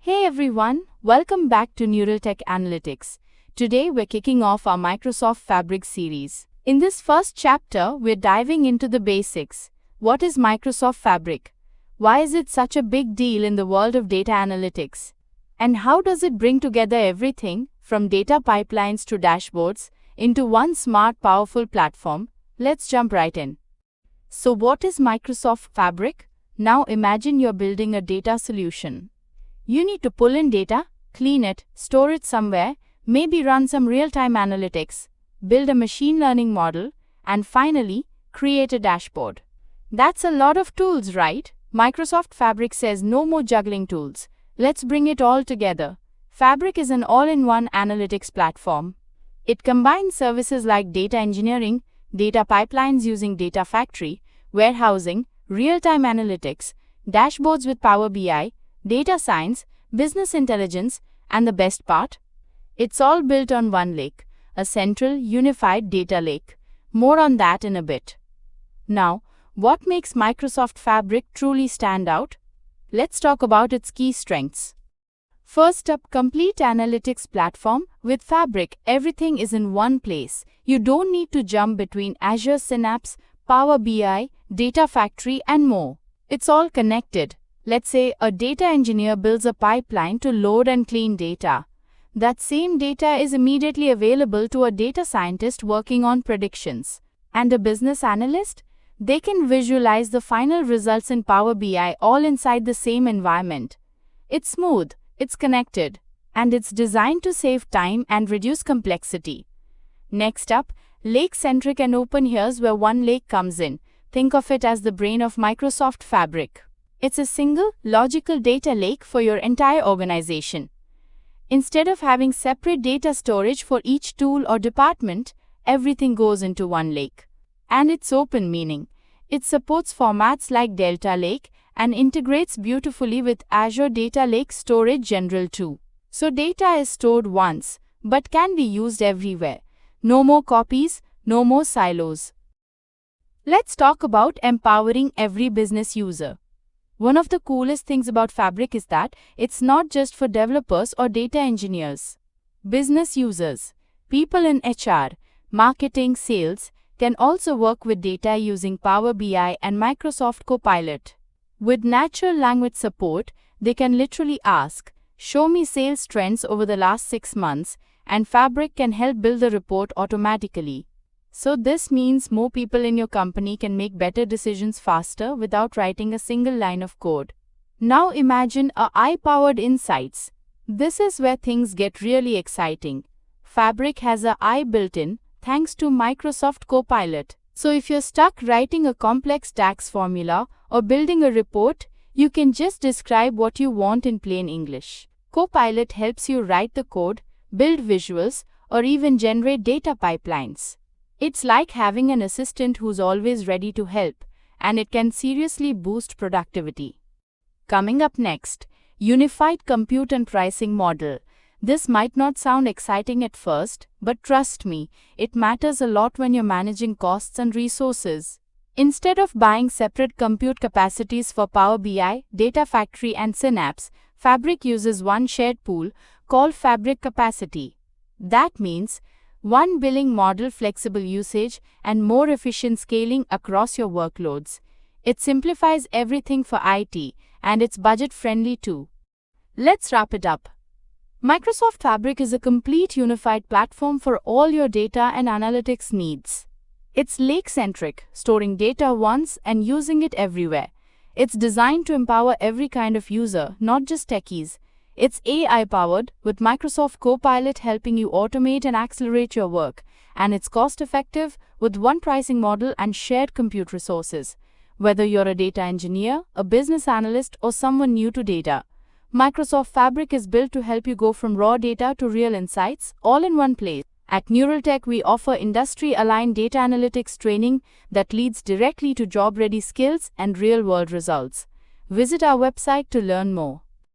Hey everyone, welcome back to Neural Tech Analytics. Today we're kicking off our Microsoft Fabric series. In this first chapter, we're diving into the basics. What is Microsoft Fabric? Why is it such a big deal in the world of data analytics? And how does it bring together everything, from data pipelines to dashboards, into one smart, powerful platform? Let's jump right in. So what is Microsoft Fabric? Now imagine you're building a data solution. You need to pull in data, clean it, store it somewhere, maybe run some real-time analytics, build a machine learning model, and finally, create a dashboard. That's a lot of tools, right? Microsoft Fabric says no more juggling tools. Let's bring it all together. Fabric is an all-in-one analytics platform. It combines services like data engineering, data pipelines using Data Factory, warehousing, real-time analytics, dashboards with Power BI, data science, business intelligence, and the best part? It's all built on one lake, a central, unified data lake. More on that in a bit. Now, what makes Microsoft Fabric truly stand out? Let's talk about its key strengths. First up, complete analytics platform. With Fabric, everything is in one place. You don't need to jump between Azure Synapse, Power BI, Data Factory, and more. It's all connected. Let's say a data engineer builds a pipeline to load and clean data. That same data is immediately available to a data scientist working on predictions. And a business analyst? They can visualize the final results in Power BI all inside the same environment. It's smooth, it's connected, and it's designed to save time and reduce complexity. Next up, lake-centric and open. Here's where one lake comes in. Think of it as the brain of Microsoft Fabric. It's a single, logical data lake for your entire organization. Instead of having separate data storage for each tool or department, everything goes into one lake. And it's open, meaning it supports formats like Delta Lake and integrates beautifully with Azure Data Lake Storage General too. So data is stored once, but can be used everywhere. No more copies, no more silos. Let's talk about empowering every business user. One of the coolest things about Fabric is that it's not just for developers or data engineers. Business users, people in HR, marketing, sales, can also work with data using Power BI and Microsoft Copilot. With natural language support, they can literally ask, "Show me sales trends over the last 6 months," and Fabric can help build the report automatically. So this means more people in your company can make better decisions faster without writing a single line of code. Now imagine AI-powered insights. This is where things get really exciting. Fabric has AI built in, thanks to Microsoft Copilot. So if you're stuck writing a complex tax formula or building a report, you can just describe what you want in plain English. Copilot helps you write the code, build visuals, or even generate data pipelines. It's like having an assistant who's always ready to help, and it can seriously boost productivity. Coming up next, Unified Compute and Pricing Model. This might not sound exciting at first, but trust me, it matters a lot when you're managing costs and resources. Instead of buying separate compute capacities for Power BI, Data Factory, and Synapse, Fabric uses one shared pool called Fabric Capacity. That means one billing model, flexible usage, and more efficient scaling across your workloads. It simplifies everything for IT, and it's budget-friendly too. Let's wrap it up. Microsoft Fabric is a complete unified platform for all your data and analytics needs. It's lake-centric, storing data once and using it everywhere. It's designed to empower every kind of user, not just techies. It's AI-powered, with Microsoft Copilot helping you automate and accelerate your work. And it's cost-effective, with one pricing model and shared compute resources. Whether you're a data engineer, a business analyst, or someone new to data, Microsoft Fabric is built to help you go from raw data to real insights, all in one place. At Neural Tech, we offer industry-aligned data analytics training that leads directly to job-ready skills and real-world results. Visit our website to learn more.